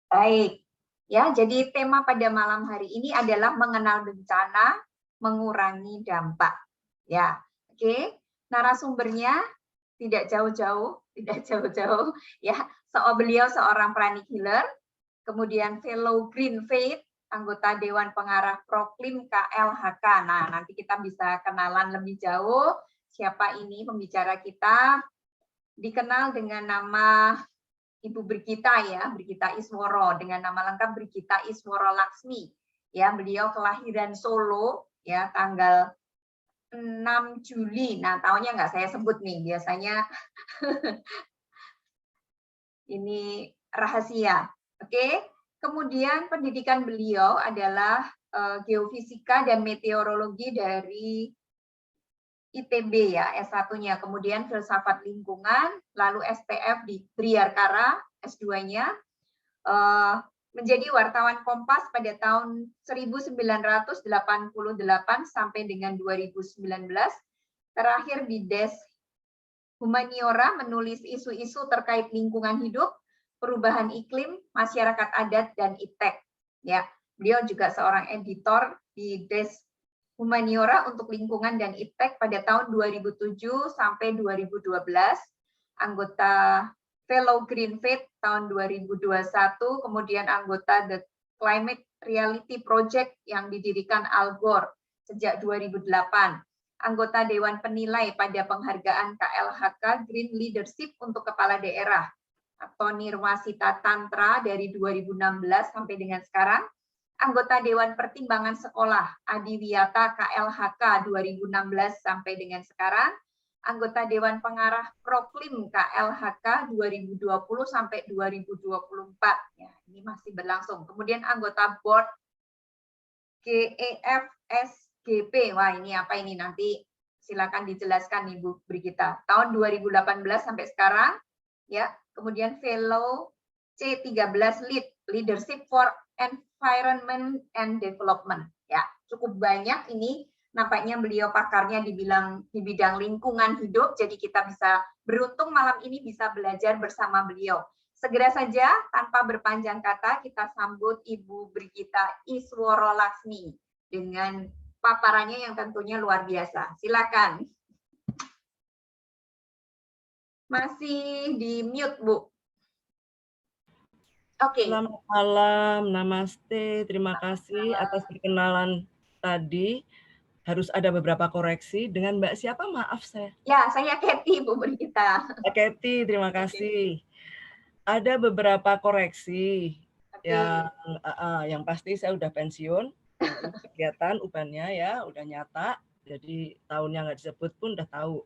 Baik, ya. Jadi tema pada malam hari ini adalah mengenal bencana, mengurangi dampak. Ya, oke. Narasumbernya tidak jauh-jauh, tidak jauh-jauh. Ya, beliau seorang pranic healer, kemudian fellow Green Faith, anggota Dewan Pengarah Proklim KLHK. Nah, nanti kita bisa kenalan lebih jauh. Siapa ini pembicara kita? Dikenal dengan nama Ibu Brigita ya, Brigita Isworo, dengan nama lengkap Brigita Isworo Laksmi. Ya, beliau kelahiran Solo ya tanggal 6 Juli. Nah, tahunnya nggak saya sebut nih, biasanya ini rahasia. Oke. Kemudian pendidikan beliau adalah geofisika dan meteorologi dari ITB ya, S1-nya, kemudian filsafat lingkungan, lalu STF di Briarkara, S2-nya, menjadi wartawan Kompas pada tahun 1988 sampai dengan 2019, terakhir di Des Humaniora menulis isu-isu terkait lingkungan hidup, perubahan iklim, masyarakat adat, dan ITEK. Ya, beliau juga seorang editor di Des Humaniora untuk lingkungan dan ITEK pada tahun 2007 sampai 2012, anggota Fellow Green Faith tahun 2021, kemudian anggota The Climate Reality Project yang didirikan Al Gore sejak 2008, anggota Dewan Penilai pada penghargaan KLHK Green Leadership untuk kepala daerah atau Nirwasita Tantra dari 2016 sampai dengan sekarang, anggota Dewan Pertimbangan Sekolah Adiwiyata KLHK 2016 sampai dengan sekarang, anggota Dewan Pengarah Proklim KLHK 2020 sampai 2024. Ya, ini masih berlangsung. Kemudian anggota Board GEFSGP. Wah, ini apa ini? Nanti silakan dijelaskan Ibu Brigita. Tahun 2018 sampai sekarang, ya. Kemudian Fellow C13 Leadership for Environment and Development. Ya, cukup banyak ini. Nampaknya beliau pakarnya di bidang lingkungan hidup, jadi kita bisa beruntung malam ini bisa belajar bersama beliau. Segera saja, tanpa berpanjang kata, kita sambut Ibu Brigita Isworo Laksmi dengan paparannya yang tentunya luar biasa. Silakan. Masih di mute, Bu. Oke. Selamat malam, namaste. Terima kasih atas perkenalan tadi. Harus ada beberapa koreksi. Dengan Mbak siapa? Maaf saya. Ya, saya Kathy, Bu Brigita. Mbak Kathy, terima kasih. Ada beberapa koreksi. Yang pasti saya udah pensiun. Kegiatan UPAN-nya ya, udah nyata. Jadi tahunnya nggak disebut pun udah tahu.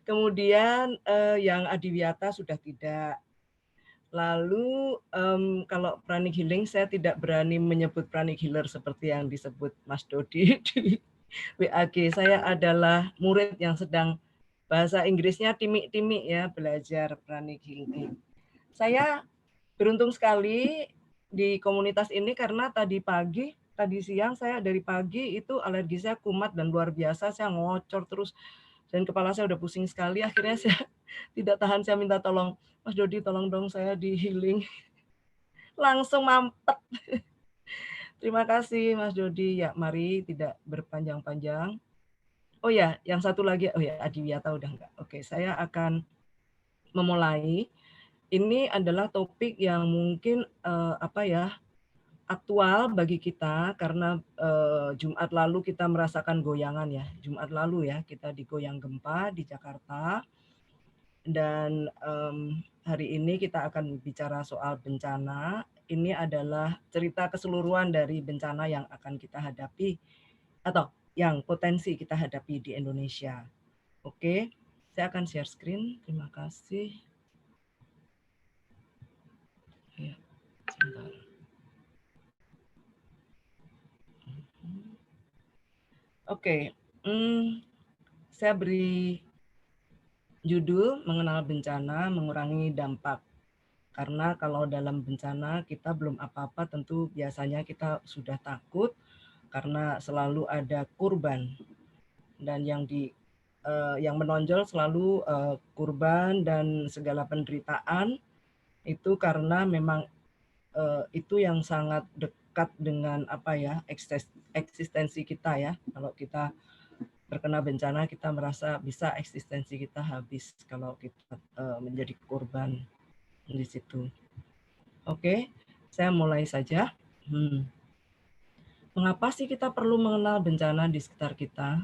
Kemudian yang Adiwiyata sudah tidak. Lalu kalau pranic healing saya tidak berani menyebut pranic healer seperti yang disebut Mas Dodi di WAG. Saya adalah murid yang sedang bahasa Inggrisnya timik-timik ya belajar pranic healing. Saya beruntung sekali di komunitas ini karena tadi siang saya dari pagi itu alergi saya kumat dan luar biasa, saya ngocor terus dan kepala saya udah pusing sekali. Akhirnya saya tidak tahan, saya minta tolong, Mas Dodi tolong dong saya di healing. Langsung mampet. Terima kasih Mas Dodi. Ya mari tidak berpanjang-panjang. Oh ya, yang satu lagi, oh ya Adiwiyata udah enggak. Oke, saya akan memulai. Ini adalah topik yang mungkin aktual bagi kita karena Jumat lalu kita merasakan goyangan ya. Jumat lalu ya kita digoyang gempa di Jakarta. Dan hari ini kita akan bicara soal bencana. Ini adalah cerita keseluruhan dari bencana yang akan kita hadapi atau yang potensi kita hadapi di Indonesia. Oke, saya akan share screen. Terima kasih. Ya, sebentar. Oke, saya beri judul mengenal bencana, mengurangi dampak. Karena kalau dalam bencana kita belum apa-apa, tentu biasanya kita sudah takut karena selalu ada kurban. Dan yang menonjol selalu kurban dan segala penderitaan itu karena memang itu yang sangat dekat dengan apa ya, eksistensi kita ya. Kalau kita terkena bencana, kita merasa bisa eksistensi kita habis kalau kita menjadi korban di situ. Oke, saya mulai saja. Mengapa sih kita perlu mengenal bencana di sekitar kita?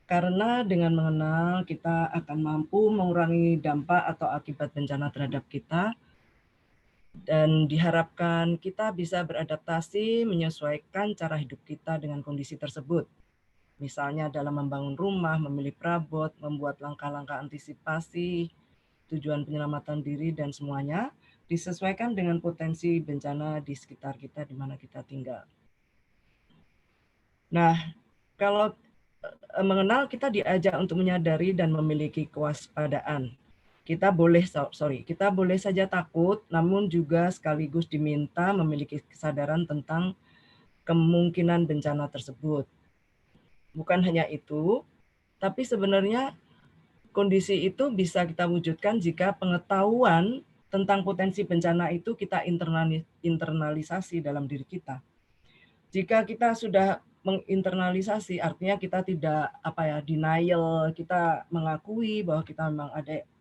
Karena dengan mengenal, kita akan mampu mengurangi dampak atau akibat bencana terhadap kita, dan diharapkan kita bisa beradaptasi menyesuaikan cara hidup kita dengan kondisi tersebut. Misalnya dalam membangun rumah, memilih perabot, membuat langkah-langkah antisipasi, tujuan penyelamatan diri, dan semuanya disesuaikan dengan potensi bencana di sekitar kita di mana kita tinggal. Nah, kalau mengenal, kita diajak untuk menyadari dan memiliki kewaspadaan. Kita boleh saja takut, namun juga sekaligus diminta memiliki kesadaran tentang kemungkinan bencana tersebut. Bukan hanya itu, tapi sebenarnya kondisi itu bisa kita wujudkan jika pengetahuan tentang potensi bencana itu kita internalisasi dalam diri kita. Jika kita sudah menginternalisasi, artinya kita tidak denial, kita mengakui bahwa kita memang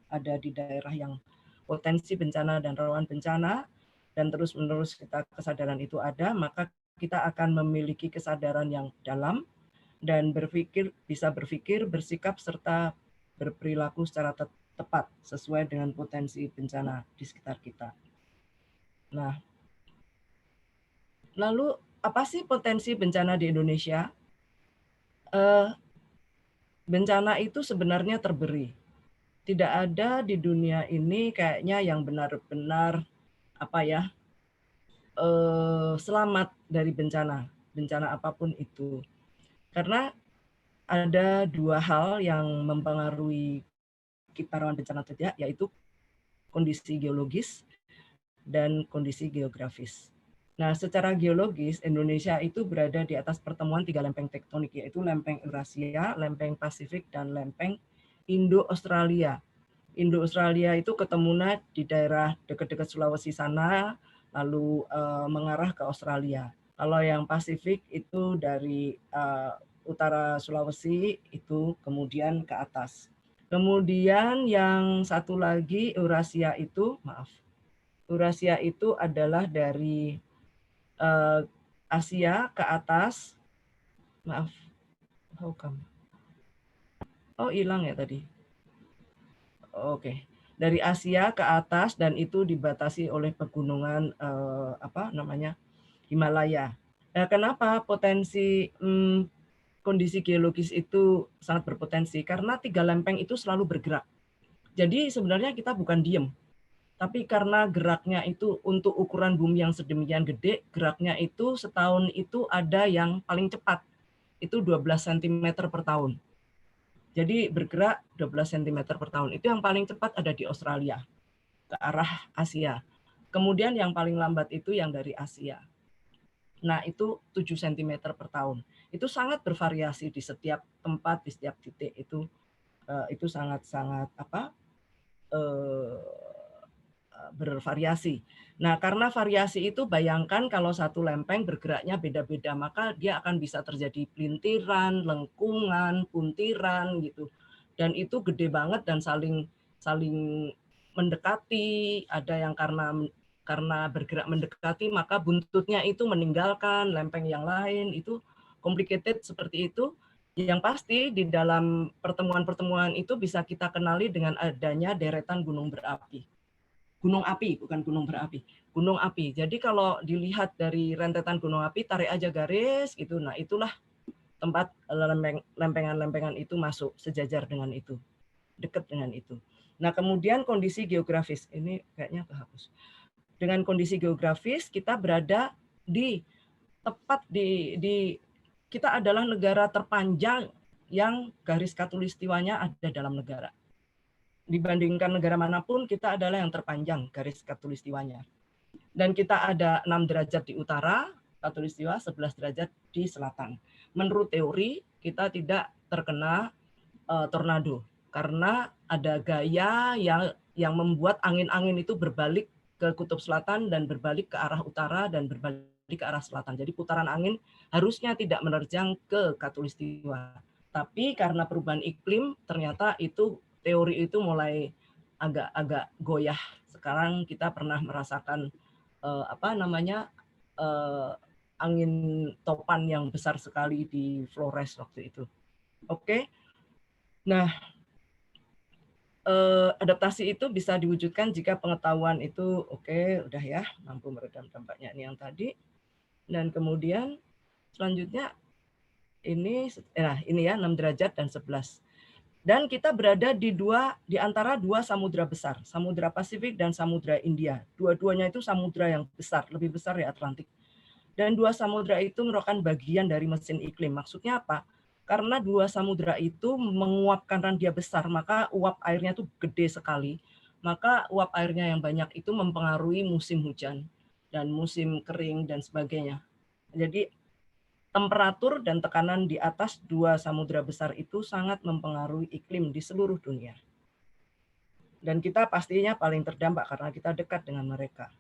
ada di daerah yang potensi bencana dan rawan bencana, dan terus-menerus kesadaran itu ada, maka kita akan memiliki kesadaran yang dalam dan bisa berpikir, bersikap, serta berperilaku secara tepat sesuai dengan potensi bencana di sekitar kita. Nah, lalu apa sih potensi bencana di Indonesia? Bencana itu sebenarnya terberi. Tidak ada di dunia ini kayaknya yang benar-benar selamat dari bencana apapun itu. Karena ada dua hal yang mempengaruhi kita rawan bencana atau tidak, yaitu kondisi geologis dan kondisi geografis. Nah, secara geologis, Indonesia itu berada di atas pertemuan 3 lempeng tektonik, yaitu lempeng Eurasia, lempeng Pasifik, dan lempeng Indo-Australia. Indo-Australia itu ketemunya di daerah dekat-dekat Sulawesi sana, lalu mengarah ke Australia. Kalau yang Pasifik itu dari utara Sulawesi itu kemudian ke atas. Kemudian yang satu lagi Eurasia itu adalah dari Asia ke atas. Oh, hilang ya tadi. Oke. Dari Asia ke atas, dan itu dibatasi oleh pegunungan Himalaya. Nah, kenapa potensi kondisi geologis itu sangat berpotensi? Karena 3 lempeng itu selalu bergerak. Jadi sebenarnya kita bukan diem, tapi karena geraknya itu untuk ukuran bumi yang sedemikian gede, geraknya itu setahun itu ada yang paling cepat, itu 12 cm per tahun. Jadi bergerak 12 cm per tahun. Itu yang paling cepat ada di Australia, ke arah Asia. Kemudian yang paling lambat itu yang dari Asia. Nah, itu 7 cm per tahun. Itu sangat bervariasi di setiap tempat, di setiap titik. Itu sangat-sangat bervariasi. Nah, karena variasi itu, bayangkan kalau satu lempeng bergeraknya beda-beda, maka dia akan bisa terjadi pelintiran, lengkungan, puntiran gitu. Dan itu gede banget dan saling mendekati. Ada yang karena bergerak mendekati, maka buntutnya itu meninggalkan lempeng yang lain. Itu complicated seperti itu. Yang pasti di dalam pertemuan-pertemuan itu bisa kita kenali dengan adanya deretan gunung berapi. Gunung api, bukan gunung berapi. Gunung api. Jadi kalau dilihat dari rentetan gunung api, tarik aja garis gitu. Nah, itulah tempat lempengan-lempengan itu masuk sejajar dengan itu. Dekat dengan itu. Nah, kemudian kondisi geografis. Ini kayaknya kehapus. Dengan kondisi geografis, kita berada tepat di kita adalah negara terpanjang yang garis khatulistiwanya ada dalam negara. Dibandingkan negara manapun, kita adalah yang terpanjang garis khatulistiwanya. Dan kita ada 6 derajat di utara khatulistiwa, 11 derajat di selatan. Menurut teori, kita tidak terkena tornado karena ada gaya yang membuat angin-angin itu berbalik ke kutub selatan dan berbalik ke arah utara dan berbalik ke arah selatan. Jadi putaran angin harusnya tidak menerjang ke Khatulistiwa. Tapi karena perubahan iklim, ternyata itu teori itu mulai agak goyah. Sekarang kita pernah merasakan angin topan yang besar sekali di Flores waktu itu. Oke. Nah, adaptasi itu bisa diwujudkan jika pengetahuan itu udah ya, mampu meredam dampaknya ini yang tadi. Dan kemudian selanjutnya ini ya 6 derajat dan 11. Dan kita berada di antara dua samudra besar, Samudra Pasifik dan Samudra India. Dua-duanya itu samudra yang besar, lebih besar dari Atlantik. Dan dua samudra itu merupakan bagian dari mesin iklim. Maksudnya apa? Karena dua samudra itu menguap karena dia besar, maka uap airnya itu gede sekali. Maka uap airnya yang banyak itu mempengaruhi musim hujan dan musim kering dan sebagainya. Jadi temperatur dan tekanan di atas dua samudra besar itu sangat mempengaruhi iklim di seluruh dunia. Dan kita pastinya paling terdampak karena kita dekat dengan mereka.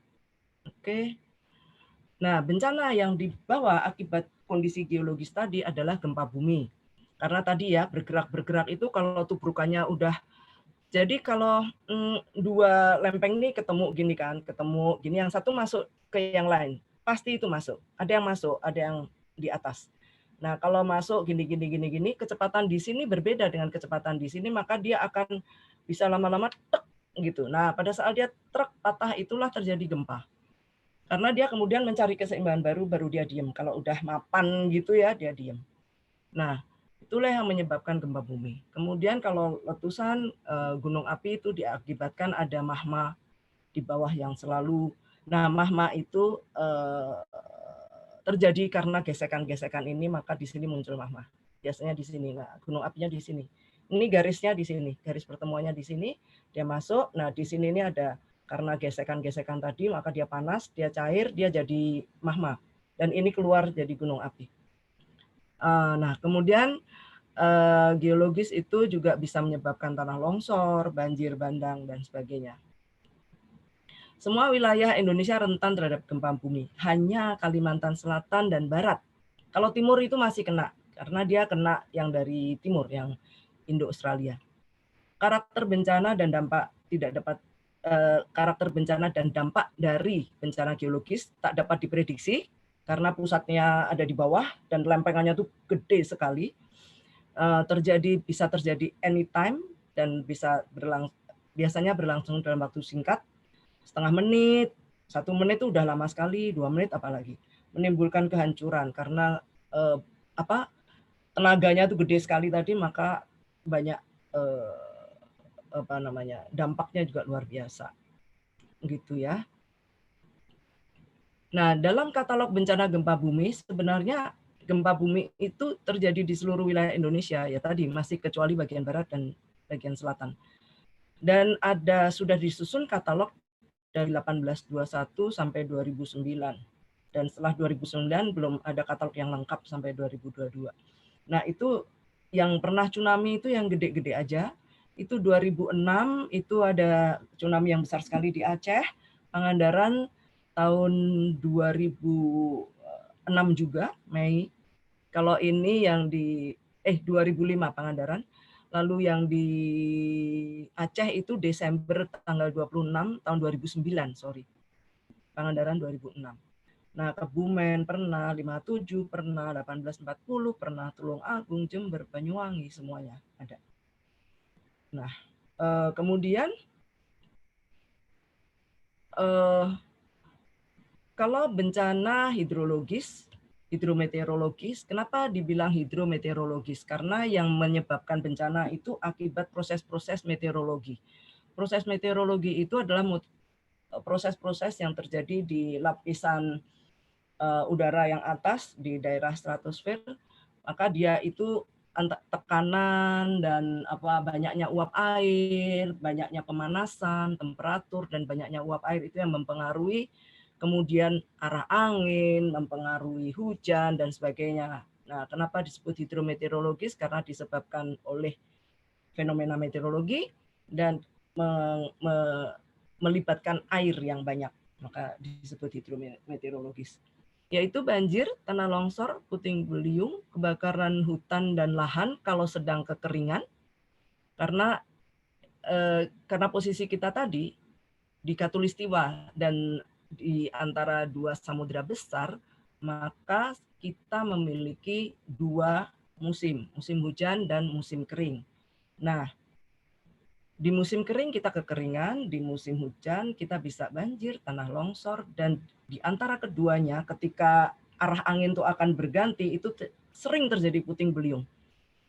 Oke. Nah, bencana yang dibawa akibat kondisi geologis tadi adalah gempa bumi. Karena tadi ya bergerak-bergerak itu kalau tubrukannya udah, jadi kalau dua lempeng ini ketemu gini, yang satu masuk ke yang lain, pasti itu masuk. Ada yang masuk, ada yang di atas. Nah, kalau masuk gini, kecepatan di sini berbeda dengan kecepatan di sini, maka dia akan bisa lama-lama tek gitu. Nah, pada saat dia truk patah itulah terjadi gempa. Karena dia kemudian mencari keseimbangan baru dia diem. Kalau udah mapan gitu ya, dia diem. Nah, itulah yang menyebabkan gempa bumi. Kemudian kalau letusan gunung api itu diakibatkan ada magma di bawah yang selalu. Nah, magma itu terjadi karena gesekan-gesekan ini, maka di sini muncul magma. Biasanya di sini. Nah, gunung apinya di sini. Ini garisnya di sini, garis pertemuannya di sini. Dia masuk. Nah, di sini ini ada karena gesekan-gesekan tadi, maka dia panas, dia cair, dia jadi magma. Dan ini keluar jadi gunung api. Nah, kemudian geologis itu juga bisa menyebabkan tanah longsor, banjir bandang, dan sebagainya. Semua wilayah Indonesia rentan terhadap gempa bumi. Hanya Kalimantan Selatan dan Barat. Kalau timur itu masih kena, karena dia kena yang dari timur, yang Indo-Australia. Karakter bencana dan dampak dari bencana geologis tak dapat diprediksi, karena pusatnya ada di bawah dan lempengannya itu gede sekali. Bisa terjadi anytime dan biasanya berlangsung dalam waktu singkat, setengah menit, 1 menit itu udah lama sekali, 2 menit apalagi, menimbulkan kehancuran karena tenaganya itu gede sekali tadi, maka banyak dampaknya juga luar biasa, gitu ya. Nah, dalam katalog bencana gempa bumi sebenarnya gempa bumi itu terjadi di seluruh wilayah Indonesia ya tadi, masih kecuali bagian barat dan bagian selatan. Dan sudah disusun katalog dari 1821 sampai 2009. Dan setelah 2009 belum ada katalog yang lengkap sampai 2022. Nah, itu yang pernah tsunami itu yang gede-gede aja. Itu 2006 itu ada tsunami yang besar sekali di Aceh, Pangandaran tahun 2006 juga, Mei. Kalau ini yang 2005 Pangandaran. Lalu yang di Aceh itu Desember tanggal 26 tahun 2009, sorry. Pangandaran 2006. Nah, Kebumen pernah, 57 pernah, 1840 pernah, Tulung Agung, Jember, Banyuwangi, semuanya ada. Nah, kemudian kalau bencana hidrometeorologis, kenapa dibilang hidrometeorologis? Karena yang menyebabkan bencana itu akibat proses-proses meteorologi. Proses meteorologi itu adalah proses-proses yang terjadi di lapisan udara yang atas di daerah stratosfer, maka dia itu tekanan dan banyaknya uap air, banyaknya pemanasan, temperatur dan banyaknya uap air itu yang mempengaruhi kemudian arah angin, mempengaruhi hujan dan sebagainya. Nah, kenapa disebut hidrometeorologis? Karena disebabkan oleh fenomena meteorologi dan melibatkan air yang banyak, maka disebut hidrometeorologis. Yaitu banjir, tanah longsor, puting beliung, kebakaran hutan dan lahan kalau sedang kekeringan, karena posisi kita tadi di Katulistiwa dan di antara dua samudra besar, maka kita memiliki dua musim, musim hujan dan musim kering. Nah, di musim kering kita kekeringan, di musim hujan kita bisa banjir, tanah longsor, dan di antara keduanya ketika arah angin itu akan berganti, itu sering terjadi puting beliung.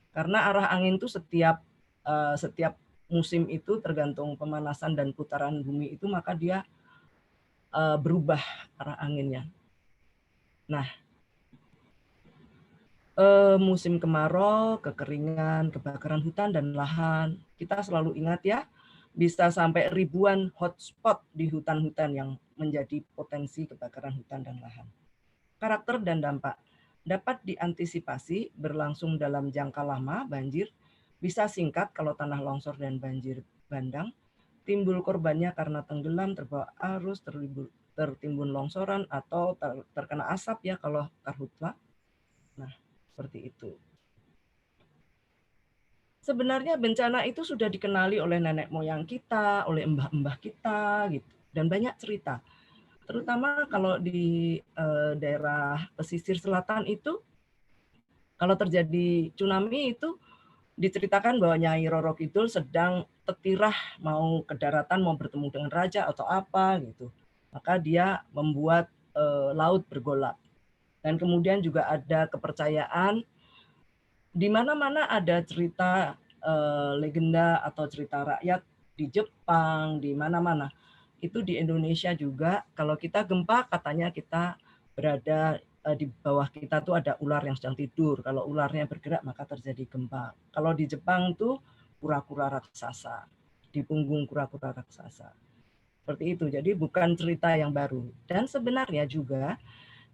Karena arah angin itu setiap musim itu tergantung pemanasan dan putaran bumi itu, maka dia berubah arah anginnya. Nah, musim kemarau, kekeringan, kebakaran hutan dan lahan, kita selalu ingat ya, bisa sampai ribuan hotspot di hutan-hutan yang menjadi potensi kebakaran hutan dan lahan. Karakter dan dampak dapat diantisipasi berlangsung dalam jangka lama. Banjir bisa singkat kalau tanah longsor dan banjir bandang. Timbul korbannya karena tenggelam, terbawa arus, tertimbun longsoran, atau terkena asap ya kalau karhutla. Nah, seperti itu. Sebenarnya bencana itu sudah dikenali oleh nenek moyang kita, oleh mbah-mbah kita, gitu, dan banyak cerita. Terutama kalau di daerah pesisir selatan itu, kalau terjadi tsunami itu diceritakan bahwa Nyai Roro Kidul sedang tetirah mau ke daratan, mau bertemu dengan raja atau apa gitu. Maka dia membuat laut bergolak. Dan kemudian juga ada kepercayaan di mana-mana ada cerita legenda atau cerita rakyat di Jepang, di mana-mana. Itu di Indonesia juga, kalau kita gempa katanya kita berada di bawah kita tuh ada ular yang sedang tidur. Kalau ularnya bergerak maka terjadi gempa. Kalau di Jepang tuh kura-kura raksasa, di punggung kura-kura raksasa. Seperti itu. Jadi bukan cerita yang baru. Dan sebenarnya juga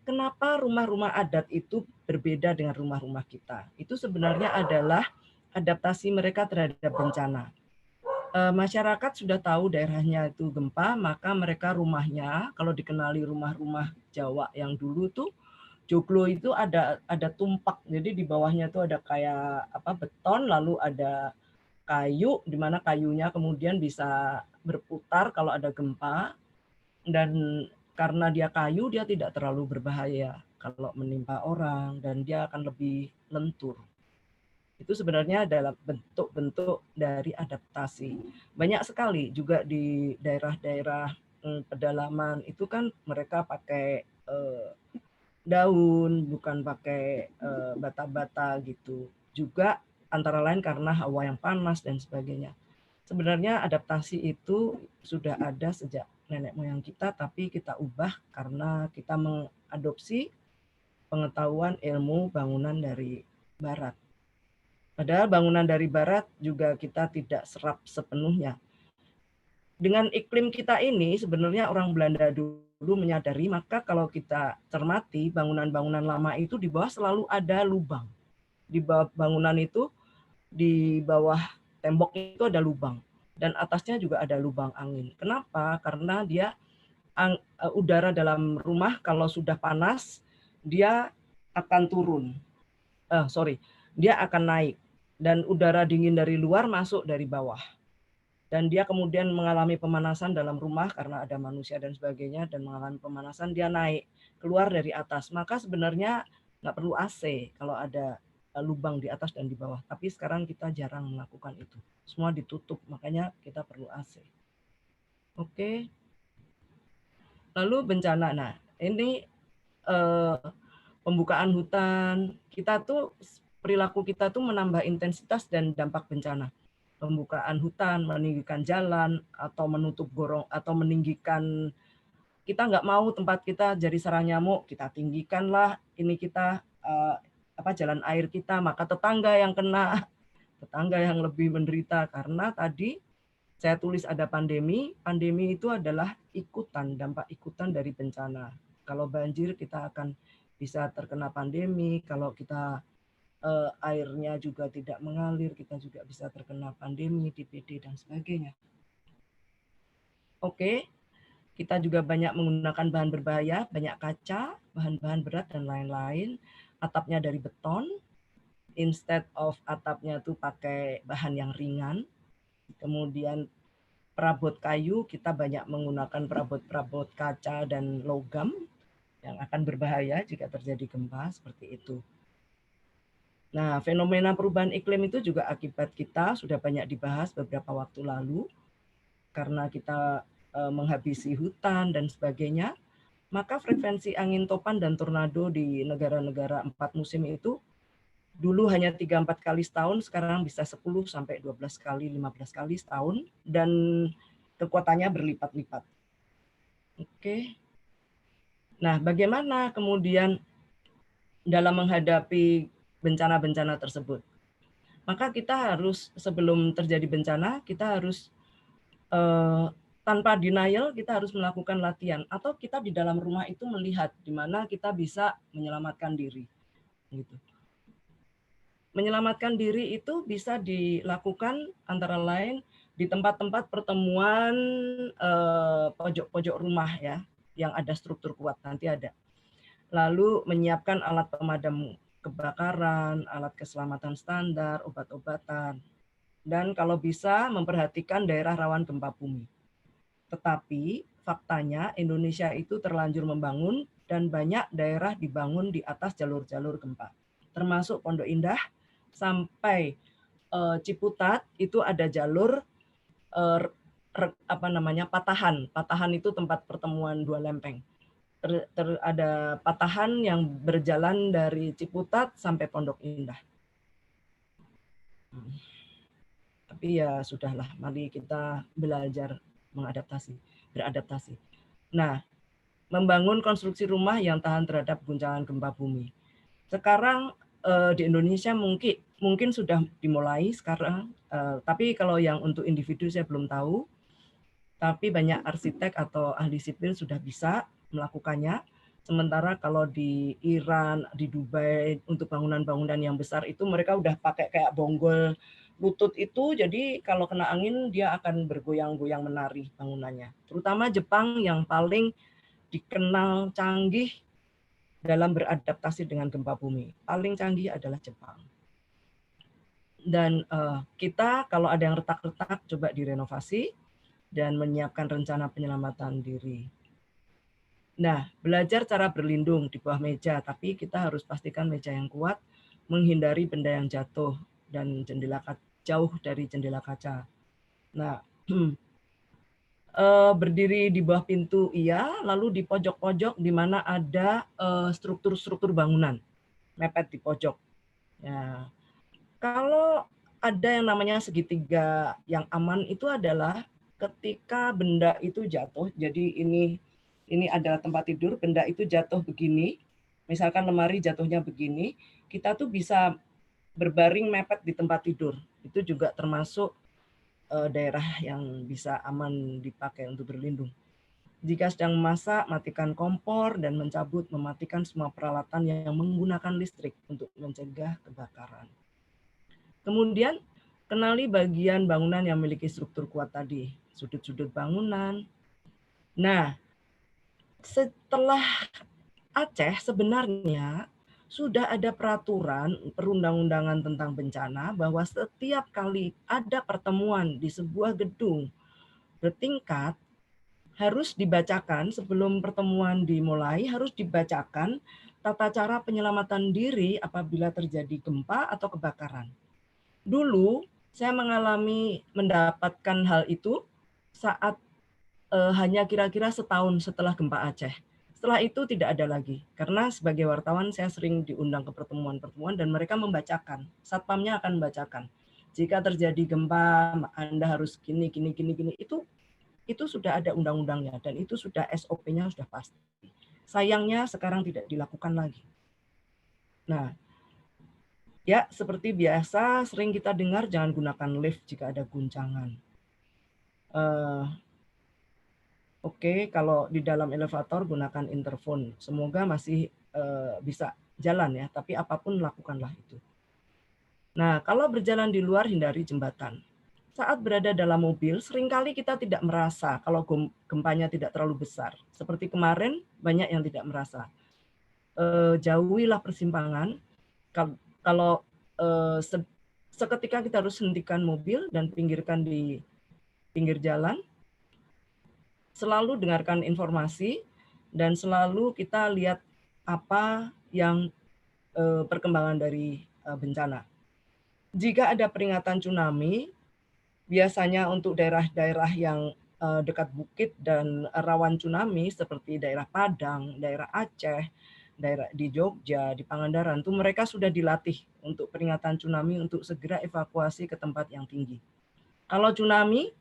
kenapa rumah-rumah adat itu berbeda dengan rumah-rumah kita? Itu sebenarnya adalah adaptasi mereka terhadap bencana. Masyarakat sudah tahu daerahnya itu gempa, maka mereka rumahnya, kalau dikenali rumah-rumah Jawa yang dulu tuh, joglo itu ada tumpak. Jadi di bawahnya tuh ada kayak beton, lalu ada kayu, di mana kayunya kemudian bisa berputar kalau ada gempa, dan karena dia kayu, dia tidak terlalu berbahaya kalau menimpa orang, dan dia akan lebih lentur. Itu sebenarnya adalah bentuk-bentuk dari adaptasi. Banyak sekali juga di daerah-daerah pedalaman itu kan mereka pakai daun, bukan pakai bata-bata gitu. Juga antara lain karena hawa yang panas dan sebagainya. Sebenarnya adaptasi itu sudah ada sejak nenek moyang kita, tapi kita ubah karena kita mengadopsi pengetahuan ilmu bangunan dari barat. Padahal bangunan dari barat juga kita tidak serap sepenuhnya. Dengan iklim kita ini, sebenarnya orang Belanda dulu menyadari, maka kalau kita cermati, bangunan-bangunan lama itu di bawah selalu ada lubang. Di bawah bangunan itu, di bawah tembok itu ada lubang. Dan atasnya juga ada lubang angin. Kenapa? Karena dia udara dalam rumah kalau sudah panas, dia akan turun. Dia akan naik. Dan udara dingin dari luar masuk dari bawah. Dan dia kemudian mengalami pemanasan dalam rumah karena ada manusia dan sebagainya, dan mengalami pemanasan, dia naik keluar dari atas. Maka sebenarnya nggak perlu AC kalau ada lubang di atas dan di bawah. Tapi sekarang kita jarang melakukan itu. Semua ditutup, makanya kita perlu AC. Oke. Lalu bencana. Nah, ini pembukaan hutan. Perilaku kita tuh menambah intensitas dan dampak bencana. Pembukaan hutan, meninggikan jalan, atau menutup gorong, atau meninggikan, kita nggak mau tempat kita jadi sarang nyamuk, kita tinggikanlah ini kita jalan air kita, maka tetangga yang kena, tetangga yang lebih menderita. Karena tadi saya tulis ada pandemi itu adalah dampak ikutan dari bencana. Kalau banjir kita akan bisa terkena pandemi, kalau kita airnya juga tidak mengalir, kita juga bisa terkena pandemi, DPD, dan sebagainya. Oke, kita juga banyak menggunakan bahan berbahaya, banyak kaca, bahan-bahan berat, dan lain-lain. Atapnya dari beton, instead of atapnya tuh pakai bahan yang ringan. Kemudian perabot kayu, kita banyak menggunakan perabot-perabot kaca dan logam yang akan berbahaya jika terjadi gempa, seperti itu. Nah, fenomena perubahan iklim itu juga akibat kita sudah banyak dibahas beberapa waktu lalu, karena kita menghabisi hutan dan sebagainya, maka frekuensi angin topan dan tornado di negara-negara 4 musim itu dulu hanya 3-4 kali setahun, sekarang bisa 10 sampai 12 kali, 15 kali setahun, dan kekuatannya berlipat-lipat. Oke. Nah, bagaimana kemudian dalam menghadapi bencana-bencana tersebut? Maka kita harus, sebelum terjadi bencana, kita harus tanpa denial, kita harus melakukan latihan, atau kita di dalam rumah itu melihat di mana kita bisa menyelamatkan diri. Gitu. Menyelamatkan diri itu bisa dilakukan antara lain di tempat-tempat pertemuan pojok-pojok rumah ya, yang ada struktur kuat, nanti ada. Lalu menyiapkan alat pemadam kebakaran, alat keselamatan standar, obat-obatan, dan kalau bisa memperhatikan daerah rawan gempa bumi. Tetapi faktanya Indonesia itu terlanjur membangun dan banyak daerah dibangun di atas jalur-jalur gempa. Termasuk Pondok Indah sampai Ciputat itu ada jalur patahan. Patahan itu tempat pertemuan dua lempeng. Ada patahan yang berjalan dari Ciputat sampai Pondok Indah. Tapi ya sudahlah, mari kita belajar beradaptasi. Nah, membangun konstruksi rumah yang tahan terhadap guncangan gempa bumi. Sekarang di Indonesia mungkin sudah dimulai sekarang, tapi kalau yang untuk individu saya belum tahu. Tapi banyak arsitek atau ahli sipil sudah bisa melakukannya. Sementara kalau di Iran, di Dubai, untuk bangunan-bangunan yang besar itu mereka udah pakai kayak bonggol lutut itu, jadi kalau kena angin dia akan bergoyang-goyang menari bangunannya. Terutama Jepang yang paling dikenal canggih dalam beradaptasi dengan gempa bumi. Paling canggih adalah Jepang. Dan kita kalau ada yang retak-retak coba direnovasi dan menyiapkan rencana penyelamatan diri. Nah, belajar cara berlindung di bawah meja, tapi kita harus pastikan meja yang kuat, menghindari benda yang jatuh, dan jauh dari jendela kaca. Nah, berdiri di bawah pintu iya, lalu di pojok-pojok di mana ada struktur-struktur bangunan, mepet di pojok. Ya. Kalau ada yang namanya segitiga yang aman itu adalah ketika benda itu jatuh, jadi ini adalah tempat tidur, benda itu jatuh begini, misalkan lemari jatuhnya begini, kita tuh bisa berbaring mepet di tempat tidur. Itu juga termasuk daerah yang bisa aman dipakai untuk berlindung. Jika sedang memasak, matikan kompor dan mematikan semua peralatan yang menggunakan listrik untuk mencegah kebakaran. Kemudian kenali bagian bangunan yang memiliki struktur kuat tadi, sudut-sudut bangunan. Nah, setelah Aceh sebenarnya sudah ada peraturan perundang-undangan tentang bencana bahwa setiap kali ada pertemuan di sebuah gedung bertingkat harus dibacakan sebelum pertemuan dimulai, harus dibacakan tata cara penyelamatan diri apabila terjadi gempa atau kebakaran. Dulu saya mendapatkan hal itu saat hanya kira-kira setahun setelah gempa Aceh. Setelah itu tidak ada lagi, karena sebagai wartawan saya sering diundang ke pertemuan-pertemuan dan mereka membacakan, satpamnya akan membacakan. Jika terjadi gempa, Anda harus gini. Itu sudah ada undang-undangnya dan itu sudah SOP-nya sudah pasti. Sayangnya sekarang tidak dilakukan lagi. Nah, ya seperti biasa sering kita dengar jangan gunakan lift jika ada guncangan. Oke, kalau di dalam elevator gunakan interphone. Semoga masih bisa jalan ya, tapi apapun lakukanlah itu. Nah, kalau berjalan di luar hindari jembatan. saat berada dalam mobil, seringkali kita tidak merasa kalau gempanya tidak terlalu besar. Seperti kemarin, banyak yang tidak merasa. Jauhilah persimpangan. Kalau seketika kita harus hentikan mobil dan pinggirkan di pinggir jalan, selalu dengarkan informasi, dan selalu kita lihat apa yang perkembangan dari bencana. Jika ada peringatan tsunami, biasanya untuk daerah-daerah yang dekat bukit dan rawan tsunami seperti daerah Padang, daerah Aceh, daerah di Jogja, di Pangandaran, itu mereka sudah dilatih untuk peringatan tsunami untuk segera evakuasi ke tempat yang tinggi. Kalau tsunami,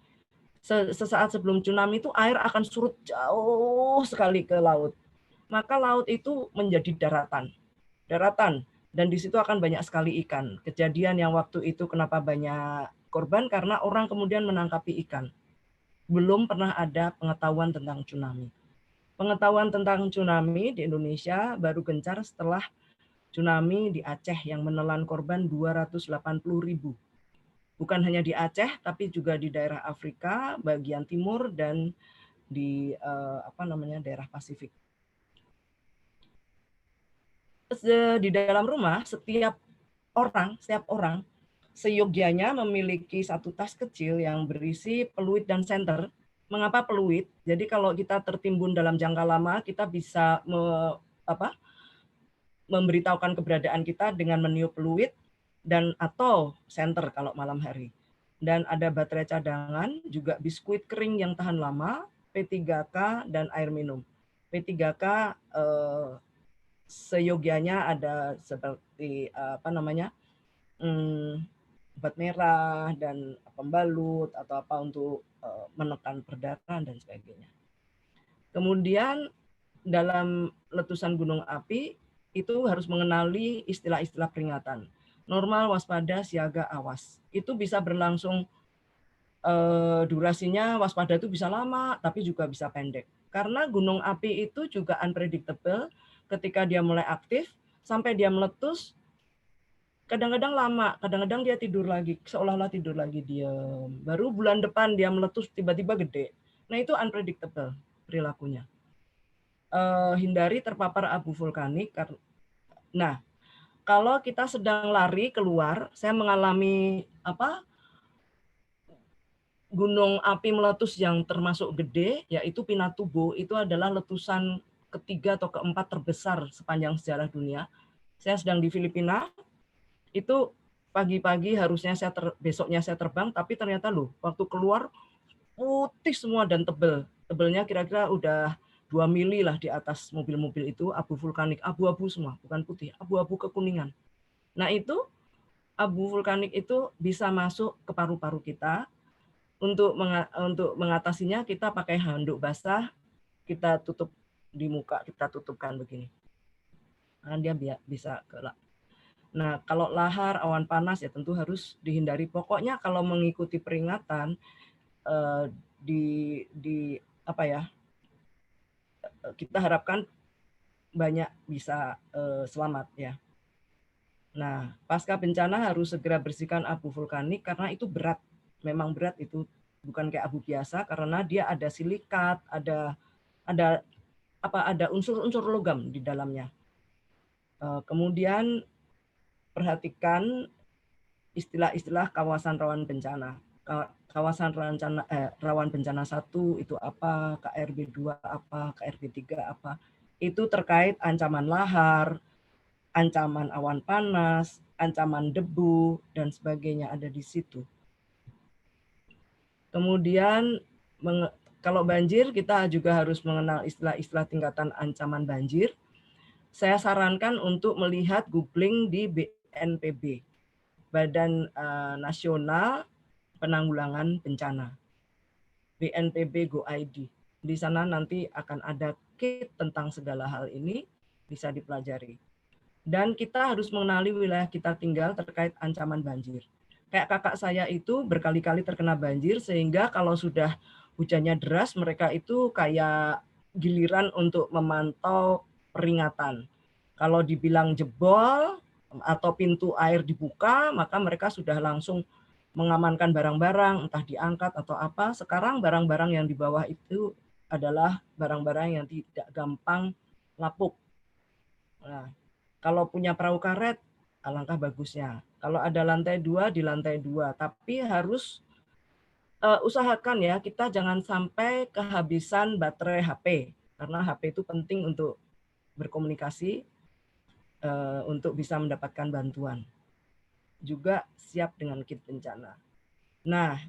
sesaat sebelum tsunami itu air akan surut jauh sekali ke laut. Maka laut itu menjadi daratan, dan di situ akan banyak sekali ikan. Kejadian yang waktu itu kenapa banyak korban karena orang kemudian menangkapi ikan. Belum pernah ada pengetahuan tentang tsunami. Pengetahuan tentang tsunami di Indonesia baru gencar setelah tsunami di Aceh yang menelan korban 280.000. Bukan hanya di Aceh, tapi juga di daerah Afrika bagian timur dan di daerah Pasifik. Di dalam rumah, setiap orang seyogyanya memiliki satu tas kecil yang berisi peluit dan senter. Mengapa peluit? Jadi kalau kita tertimbun dalam jangka lama, kita bisa memberitahukan keberadaan kita dengan meniup peluit dan atau senter kalau malam hari. Dan ada baterai cadangan, juga biskuit kering yang tahan lama, P3K, dan air minum. P3K seyogyanya ada seperti obat merah dan pembalut atau apa untuk menekan perdarahan dan sebagainya. Kemudian dalam letusan gunung api itu harus mengenali istilah-istilah peringatan. Normal, waspada, siaga, awas. Itu bisa berlangsung, durasinya waspada itu bisa lama, tapi juga bisa pendek. Karena gunung api itu juga unpredictable, ketika dia mulai aktif, sampai dia meletus, kadang-kadang lama, kadang-kadang dia tidur lagi, seolah-olah tidur lagi diam. Baru bulan depan dia meletus tiba-tiba gede. Nah itu unpredictable perilakunya. Hindari terpapar abu vulkanik. Nah, kalau kita sedang lari keluar, saya mengalami gunung api meletus yang termasuk gede, yaitu Pinatubo. Itu adalah letusan ketiga atau keempat terbesar sepanjang sejarah dunia. Saya sedang di Filipina, itu pagi-pagi harusnya besoknya saya terbang, tapi ternyata waktu keluar putih semua dan tebel. Tebelnya kira-kira udah 2 mili lah di atas mobil-mobil itu, abu vulkanik, abu-abu semua, bukan putih, abu-abu kekuningan. Nah itu, abu vulkanik itu bisa masuk ke paru-paru kita. Untuk mengatasinya kita pakai handuk basah, kita tutup di muka, kita tutupkan begini. Nah, dia bisa gelap. Nah, kalau lahar, awan panas ya tentu harus dihindari. Pokoknya kalau mengikuti peringatan kita harapkan banyak bisa selamat ya. Nah, pasca bencana harus segera bersihkan abu vulkanik karena itu berat. Memang berat, itu bukan kayak abu biasa karena dia ada silikat, ada unsur-unsur logam di dalamnya. Kemudian perhatikan istilah-istilah kawasan rawan bencana. Kawasan rawan bencana 1 itu apa, KRB 2 apa, KRB 3 apa. Itu terkait ancaman lahar, ancaman awan panas, ancaman debu, dan sebagainya ada di situ. Kemudian kalau banjir kita juga harus mengenal istilah-istilah tingkatan ancaman banjir. Saya sarankan untuk melihat googling di BNPB, Badan Nasional Penanggulangan Bencana, BNPB Go ID. Di sana nanti akan ada kit tentang segala hal ini, bisa dipelajari. Dan kita harus mengenali wilayah kita tinggal terkait ancaman banjir. Kayak kakak saya itu berkali-kali terkena banjir, sehingga kalau sudah hujannya deras, mereka itu kayak giliran untuk memantau peringatan. Kalau dibilang jebol atau pintu air dibuka, maka mereka sudah langsung mengamankan barang-barang, entah diangkat atau apa. Sekarang barang-barang yang di bawah itu adalah barang-barang yang tidak gampang lapuk. Nah, kalau punya perahu karet, alangkah bagusnya. Kalau ada lantai 2, di lantai 2. Tapi harus usahakan ya, kita jangan sampai kehabisan baterai HP. Karena HP itu penting untuk berkomunikasi, untuk bisa mendapatkan bantuan. Juga siap dengan kit bencana. Nah,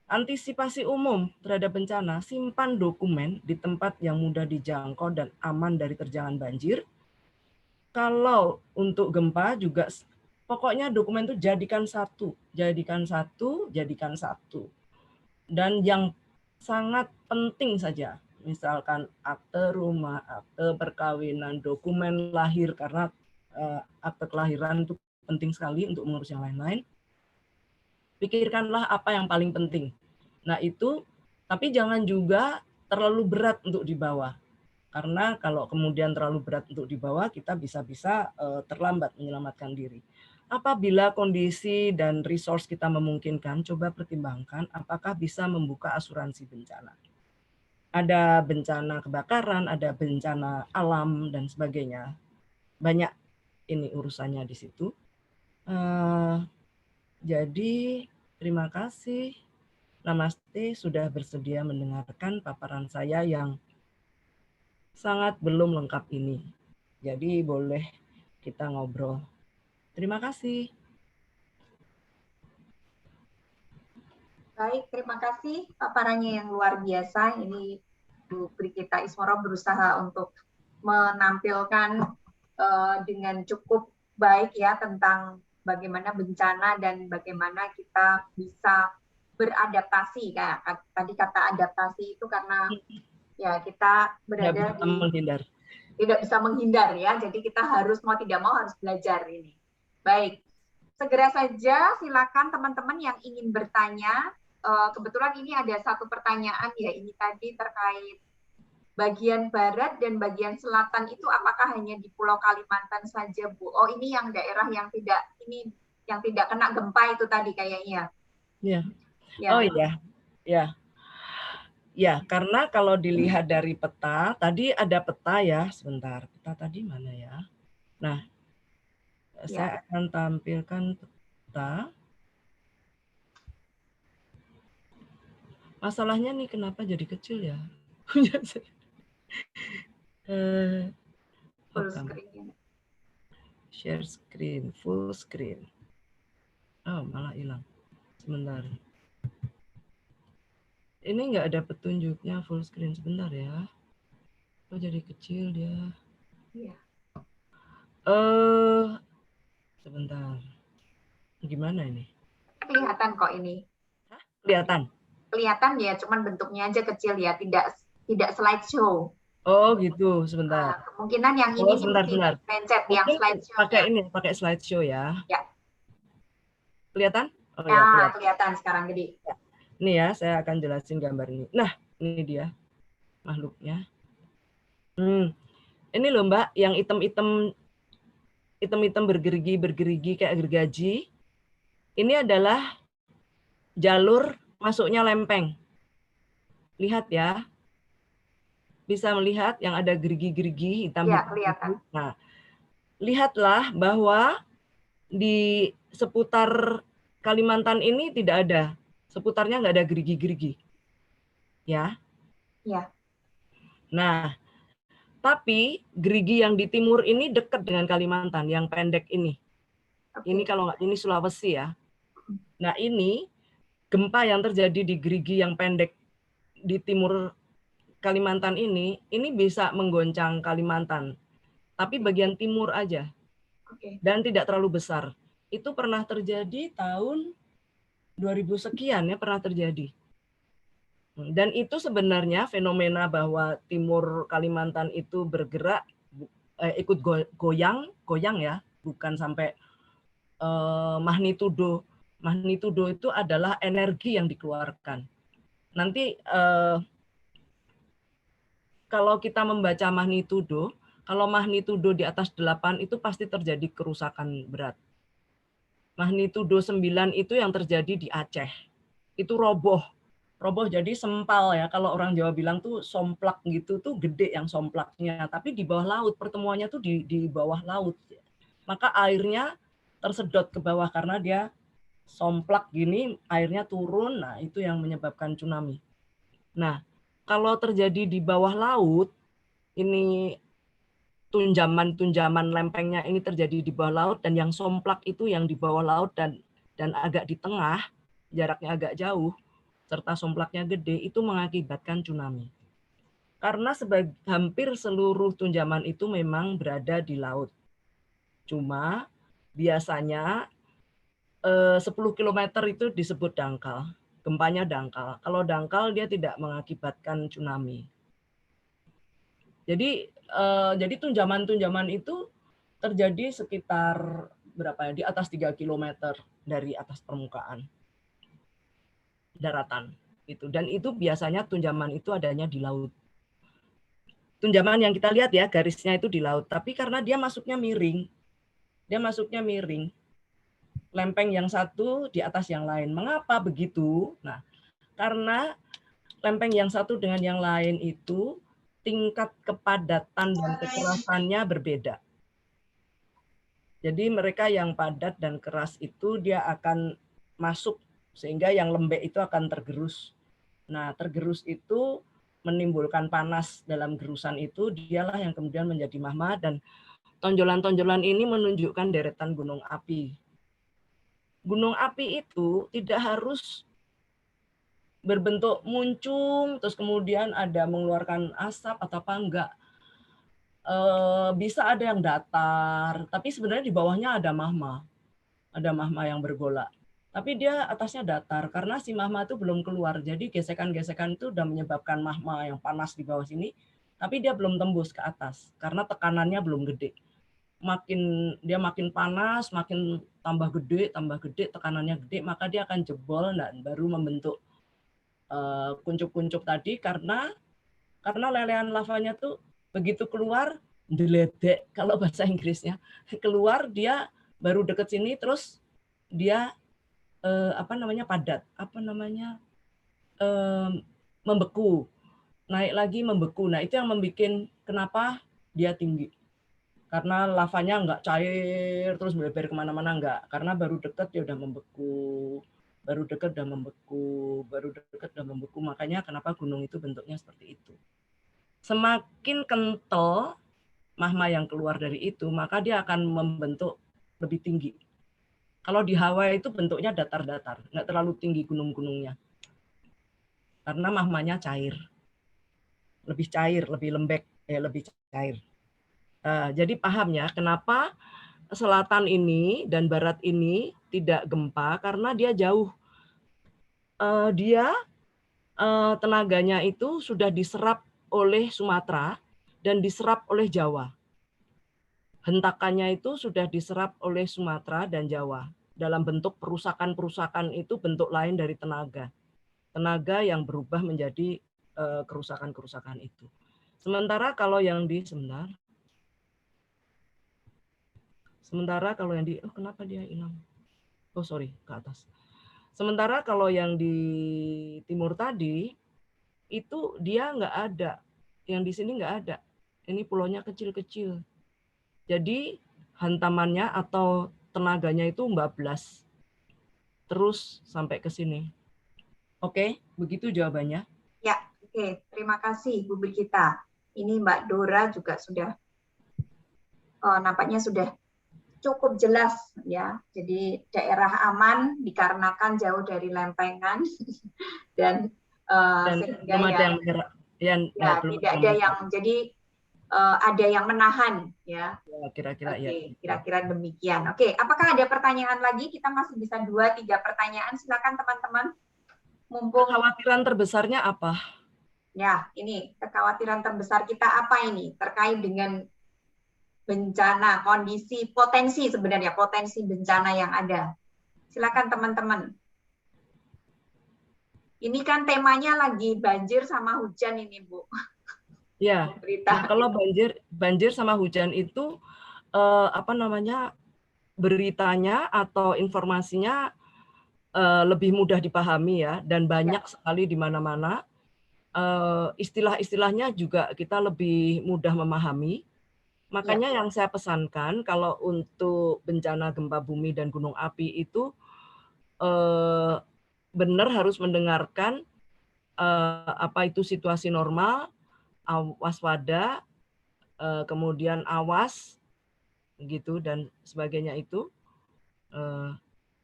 antisipasi umum terhadap bencana, simpan dokumen di tempat yang mudah dijangkau dan aman dari terjangan banjir. Kalau untuk gempa juga, pokoknya dokumen itu jadikan satu. Dan yang sangat penting saja, misalkan akte rumah, akte perkawinan, dokumen lahir, karena akte kelahiran itu penting sekali untuk mengurus yang lain-lain. Pikirkanlah apa yang paling penting. Nah itu, tapi jangan juga terlalu berat untuk dibawa. Karena kalau kemudian terlalu berat untuk dibawa, kita bisa-bisa terlambat menyelamatkan diri. Apabila kondisi dan resource kita memungkinkan, coba pertimbangkan apakah bisa membuka asuransi bencana. Ada bencana kebakaran, ada bencana alam, dan sebagainya. Banyak ini urusannya di situ. Jadi, terima kasih. Namaste, sudah bersedia mendengarkan paparan saya yang sangat belum lengkap ini. Jadi boleh kita ngobrol. Terima kasih. Baik, terima kasih paparannya yang luar biasa. Ini Bu Brigita Ismoro berusaha untuk menampilkan dengan cukup baik ya tentang bagaimana bencana dan bagaimana kita bisa beradaptasi. Kayak tadi kata adaptasi itu karena ya kita berada di tidak bisa menghindar ya. Jadi kita harus mau tidak mau harus belajar ini. Baik, segera saja silakan teman-teman yang ingin bertanya. Kebetulan ini ada satu pertanyaan ya, ini tadi terkait bagian barat dan bagian selatan itu apakah hanya di Pulau Kalimantan saja, Bu? Oh, ini yang daerah yang tidak kena gempa itu tadi kayaknya. Ya. Oh iya. Ya. Ya, karena kalau dilihat dari peta, tadi ada peta ya, sebentar. Peta tadi mana ya? Nah, saya akan tampilkan peta. Masalahnya nih kenapa jadi kecil ya? Full screen. Share screen, full screen. Oh, malah hilang. Sebentar. Ini nggak ada petunjuknya full screen. Sebentar ya. Kok jadi kecil dia? Iya. Sebentar. Gimana ini? Kelihatan kok ini. Hah? Kelihatan? Kelihatan ya, cuman bentuknya aja kecil ya, tidak slideshow. Oh gitu, sebentar. Kemungkinan yang ini sebentar. pencet yang slideshow. Pakai slideshow ya. Ya. Kelihatan? Oh ya, kelihatan sekarang gede. Ya. Ini ya, saya akan jelasin gambar ini. Nah, ini dia makhluknya. Ini loh Mbak, yang hitam-hitam bergerigi kayak gergaji. Ini adalah jalur masuknya lempeng. Lihat ya. Bisa melihat yang ada gerigi-gerigi hitam. Ya, kelihatan. Nah, lihatlah bahwa di seputar Kalimantan ini tidak ada. Seputarnya nggak ada gerigi-gerigi. Ya. Ya. Nah, tapi gerigi yang di timur ini dekat dengan Kalimantan, yang pendek ini. Ini kalau nggak, ini Sulawesi ya. Nah, ini gempa yang terjadi di gerigi yang pendek di timur Kalimantan ini bisa menggoncang Kalimantan. Tapi bagian timur aja. Dan tidak terlalu besar. Itu pernah terjadi tahun 2000 sekian ya, pernah terjadi. Dan itu sebenarnya fenomena bahwa timur Kalimantan itu bergerak, ikut goyang ya, bukan sampai magnitudo. Magnitudo itu adalah energi yang dikeluarkan. Nanti kalau kita membaca magnitudo, kalau magnitudo di atas 8 itu pasti terjadi kerusakan berat. Magnitudo 9 itu yang terjadi di Aceh. Itu roboh. Roboh jadi sempal ya. Kalau orang Jawa bilang tuh somplak gitu tuh gede yang somplaknya. Tapi di bawah laut, pertemuannya tuh di bawah laut. Maka airnya tersedot ke bawah karena dia somplak gini, airnya turun. Nah, itu yang menyebabkan tsunami. Nah, kalau terjadi di bawah laut, ini tunjaman lempengnya ini terjadi di bawah laut, dan yang somplak itu yang di bawah laut dan agak di tengah, jaraknya agak jauh, serta somplaknya gede, itu mengakibatkan tsunami. Karena hampir seluruh tunjaman itu memang berada di laut. Cuma biasanya 10 km itu disebut dangkal. Gempanya dangkal. Kalau dangkal dia tidak mengakibatkan tsunami. Jadi tunjaman-tunjaman itu terjadi sekitar berapa ya, di atas 3 km dari atas permukaan daratan itu, dan itu biasanya tunjaman itu adanya di laut. Tunjaman yang kita lihat ya garisnya itu di laut, tapi karena dia masuknya miring, lempeng yang satu di atas yang lain. Mengapa begitu? Nah, karena lempeng yang satu dengan yang lain itu tingkat kepadatan dan kekerasannya berbeda. Jadi mereka yang padat dan keras itu dia akan masuk, sehingga yang lembek itu akan tergerus. Nah, tergerus itu menimbulkan panas dalam gerusan itu, dialah yang kemudian menjadi magma, dan tonjolan-tonjolan ini menunjukkan deretan gunung api. Gunung api itu tidak harus berbentuk muncung, terus kemudian ada mengeluarkan asap atau apa, enggak. Bisa ada yang datar, tapi sebenarnya di bawahnya ada magma yang bergolak. Tapi dia atasnya datar karena si magma itu belum keluar. Jadi gesekan-gesekan itu sudah menyebabkan magma yang panas di bawah sini, tapi dia belum tembus ke atas karena tekanannya belum gede. Makin panas, makin tambah gede, tekanannya gede, maka dia akan jebol dan baru membentuk kuncup-kuncup tadi, karena lelehan lavanya tuh begitu keluar deledek kalau bahasa Inggrisnya, keluar dia baru deket sini, terus dia padat, membeku, naik lagi membeku. Nah, itu yang membuat kenapa dia tinggi, karena lavanya nggak cair terus beber kemana-mana, nggak, karena baru deket dia udah membeku, makanya kenapa gunung itu bentuknya seperti itu. Semakin kental magma yang keluar dari itu, maka dia akan membentuk lebih tinggi. Kalau di Hawaii itu bentuknya datar-datar, nggak terlalu tinggi gunung-gunungnya. Karena magmanya cair. Lebih cair, lebih lembek, lebih cair. Jadi paham ya, kenapa selatan ini dan barat ini tidak gempa, karena dia jauh. Tenaganya itu sudah diserap oleh Sumatera dan diserap oleh Jawa. Hentakannya itu sudah diserap oleh Sumatera dan Jawa. Dalam bentuk perusakan-perusakan itu bentuk lain dari tenaga. Tenaga yang berubah menjadi kerusakan-kerusakan itu. Sementara kalau yang di kenapa dia hilang? Oh sorry, ke atas. Sementara kalau yang di timur tadi itu dia nggak ada, yang di sini nggak ada. Ini pulaunya kecil-kecil. Jadi hantamannya atau tenaganya itu bablas terus sampai ke sini. Oke, begitu jawabannya. Ya, oke. Terima kasih Bu Brigita. Ini Mbak Dora juga sudah nampaknya sudah cukup jelas ya. Jadi daerah aman dikarenakan jauh dari lempengan dan sehingga tidak ada yang jadi ada yang menahan ya. Kira-kira demikian. Oke, apakah ada pertanyaan lagi? Kita masih bisa 2-3 pertanyaan. Silakan teman-teman. Mumpung kekhawatiran terbesarnya apa? Ya, ini kekhawatiran terbesar kita apa ini terkait dengan bencana, kondisi, potensi sebenarnya, potensi bencana yang ada. Silakan teman-teman. Ini kan temanya lagi banjir sama hujan ini, Bu. Ya, nah, kalau banjir sama hujan itu beritanya atau informasinya lebih mudah dipahami ya, dan banyak sekali di mana-mana. Istilah-istilahnya juga kita lebih mudah memahami. Makanya yang saya pesankan kalau untuk bencana gempa bumi dan gunung api itu benar harus mendengarkan apa itu situasi normal, waspada, kemudian awas, gitu dan sebagainya itu.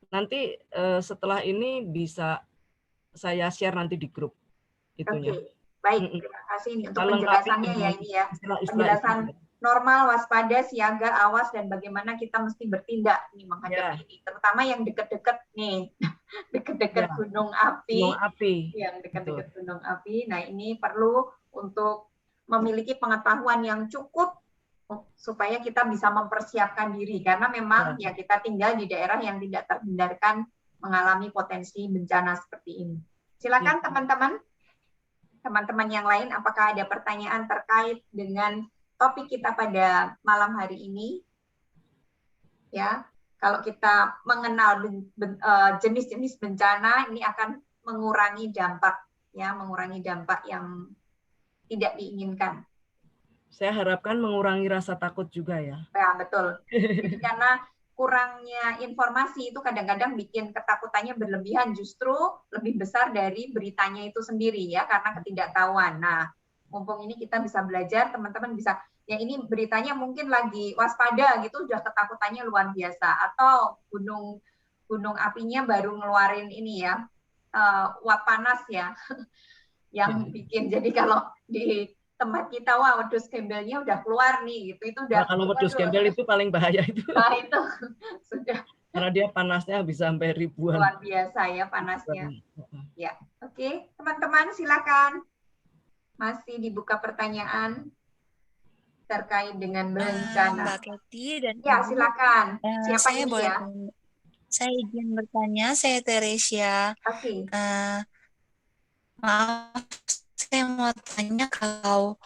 Nanti setelah ini bisa saya share nanti di grup itunya. Oke, baik. Terima kasih ini untuk Lengkapi penjelasannya ya dengan ini ya. istilah-istilah itu. Penjelasan normal, waspada, siaga, awas, dan bagaimana kita mesti bertindak nih menghadapi ini. Terutama yang dekat-dekat nih, dekat-dekat gunung api. Gunung api. Yang dekat-dekat gunung api. Nah ini perlu untuk memiliki pengetahuan yang cukup supaya kita bisa mempersiapkan diri. Karena memang ya kita tinggal di daerah yang tidak terhindarkan mengalami potensi bencana seperti ini. Silakan teman-teman. Teman-teman yang lain, apakah ada pertanyaan terkait dengan topik kita pada malam hari ini? Ya, kalau kita mengenal jenis-jenis bencana, ini akan mengurangi dampak, ya, mengurangi dampak yang tidak diinginkan. Saya harapkan mengurangi rasa takut juga ya. Ya, betul. Jadi karena kurangnya informasi itu kadang-kadang bikin ketakutannya berlebihan, justru lebih besar dari beritanya itu sendiri ya, karena ketidaktahuan. Nah, mumpung ini kita bisa belajar, teman-teman bisa, ya ini beritanya mungkin lagi waspada gitu, udah ketakutannya luar biasa, atau gunung apinya baru ngeluarin ini ya, uap panas ya, yang bikin, jadi kalau di tempat kita, wah wedhus gembelnya udah keluar nih, gitu, itu udah. Nah, kalau wedhus gembel itu paling bahaya itu. Nah itu sudah. Karena dia panasnya bisa sampai ribuan. Luar biasa ya panasnya. Ya, oke, teman-teman silakan. Masih dibuka pertanyaan terkait dengan bencana. Mbak Kety dan ya silakan. Siapa saya ini boleh ya? Saya izin bertanya, saya Teresia. Oke. Maaf, saya mau tanya kalau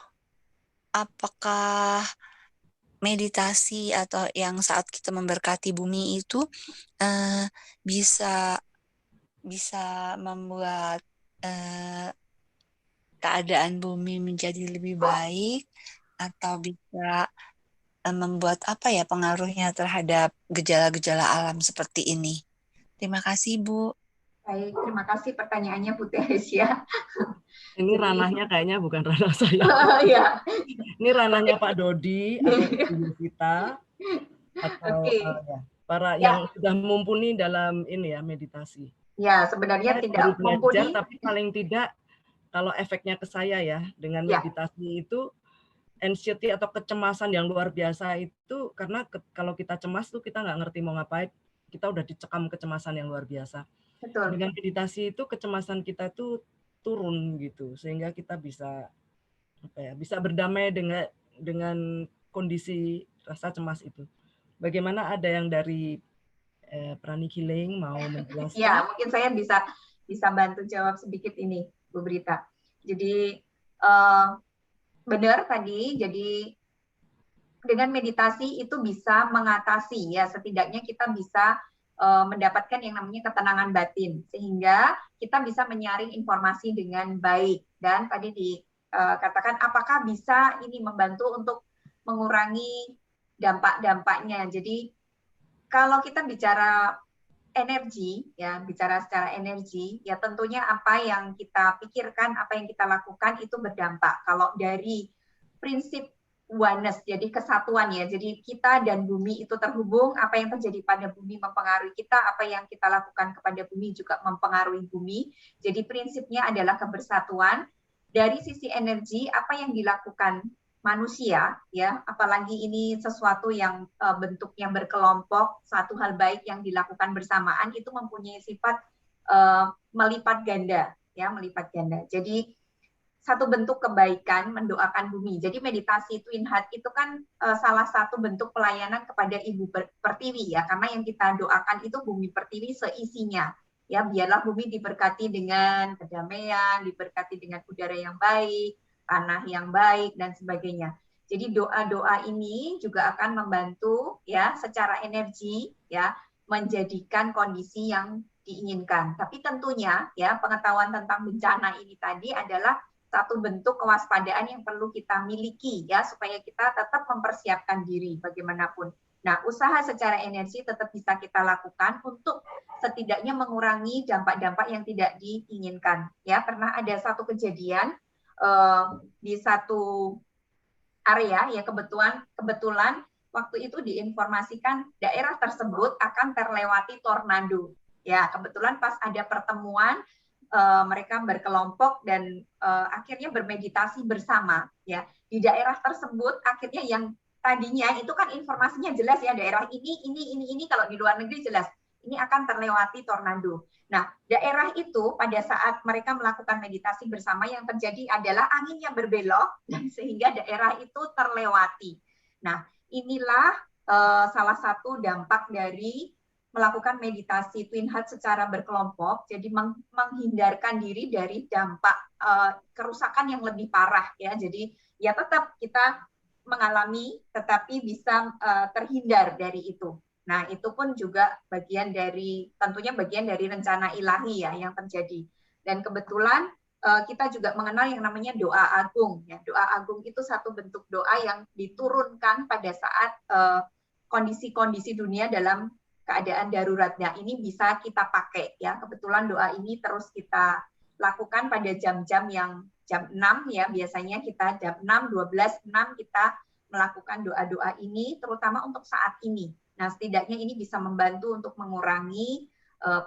apakah meditasi atau yang saat kita memberkati bumi itu bisa membuat keadaan bumi menjadi lebih baik atau bisa membuat apa ya pengaruhnya terhadap gejala-gejala alam seperti ini. Terima kasih, Bu. Baik, terima kasih pertanyaannya Bu Teresia. Ini ranahnya kayaknya bukan ranah saya. Ya. Ini ranahnya Pak Dodi atau Ibu Vita atau para yang sudah mumpuni dalam ini ya meditasi. Ya, sebenarnya tidak mumpuni, tapi paling tidak kalau efeknya ke saya ya dengan meditasi itu anxiety atau kecemasan yang luar biasa itu karena kalau kita cemas tuh kita nggak ngerti mau ngapain, kita udah dicekam kecemasan yang luar biasa. Betul. Dengan meditasi itu kecemasan kita tuh turun gitu sehingga kita bisa bisa berdamai dengan kondisi rasa cemas itu. Bagaimana ada yang dari Pranic Healing mau menjelaskan? Ya, mungkin saya bisa bantu jawab sedikit ini, Bu Brita. Jadi benar tadi, jadi dengan meditasi itu bisa mengatasi ya, setidaknya kita bisa mendapatkan yang namanya ketenangan batin, sehingga kita bisa menyaring informasi dengan baik. Dan tadi dikatakan apakah bisa ini membantu untuk mengurangi dampak-dampaknya. Jadi kalau kita bicara energi, ya bicara secara energi, ya tentunya apa yang kita pikirkan, apa yang kita lakukan itu berdampak. Kalau dari prinsip oneness, jadi kesatuan ya, jadi kita dan bumi itu terhubung, apa yang terjadi pada bumi mempengaruhi kita, apa yang kita lakukan kepada bumi juga mempengaruhi bumi. Jadi prinsipnya adalah kebersatuan. Dari sisi energi, apa yang dilakukan manusia, ya, apalagi ini sesuatu yang bentuknya berkelompok, satu hal baik yang dilakukan bersamaan itu mempunyai sifat melipat ganda, ya, melipat ganda. Jadi satu bentuk kebaikan mendoakan bumi. Jadi meditasi Twin Heart itu kan salah satu bentuk pelayanan kepada Ibu Pertiwi ya, karena yang kita doakan itu bumi Pertiwi seisinya. Ya, biarlah bumi diberkati dengan kedamaian, diberkati dengan udara yang baik, tanah yang baik dan sebagainya. Jadi doa-doa ini juga akan membantu ya secara energi ya menjadikan kondisi yang diinginkan. Tapi tentunya ya pengetahuan tentang bencana ini tadi adalah satu bentuk kewaspadaan yang perlu kita miliki ya supaya kita tetap mempersiapkan diri bagaimanapun. Nah, usaha secara energi tetap bisa kita lakukan untuk setidaknya mengurangi dampak-dampak yang tidak diinginkan. Ya, pernah ada satu kejadian di satu area ya kebetulan waktu itu diinformasikan daerah tersebut akan terlewati tornado. Ya, kebetulan pas ada pertemuan mereka berkelompok dan akhirnya bermeditasi bersama ya. Di daerah tersebut akhirnya yang tadinya itu kan informasinya jelas ya daerah ini kalau di luar negeri jelas ini akan terlewati tornado. Nah, daerah itu pada saat mereka melakukan meditasi bersama yang terjadi adalah anginnya berbelok dan sehingga daerah itu terlewati. Nah, inilah salah satu dampak dari melakukan meditasi Twin Heart secara berkelompok, jadi menghindarkan diri dari dampak kerusakan yang lebih parah ya. Jadi ya tetap kita mengalami tetapi bisa terhindar dari itu. Nah, itu pun juga tentunya bagian dari rencana ilahi ya yang terjadi. Dan kebetulan kita juga mengenal yang namanya doa agung. Ya, doa agung itu satu bentuk doa yang diturunkan pada saat kondisi-kondisi dunia dalam keadaan darurat. Nah, ini bisa kita pakai ya. Kebetulan doa ini terus kita lakukan pada jam-jam yang jam 6 ya. Biasanya kita jam 6, 12, 6 kita melakukan doa-doa ini terutama untuk saat ini. Nah, setidaknya ini bisa membantu untuk mengurangi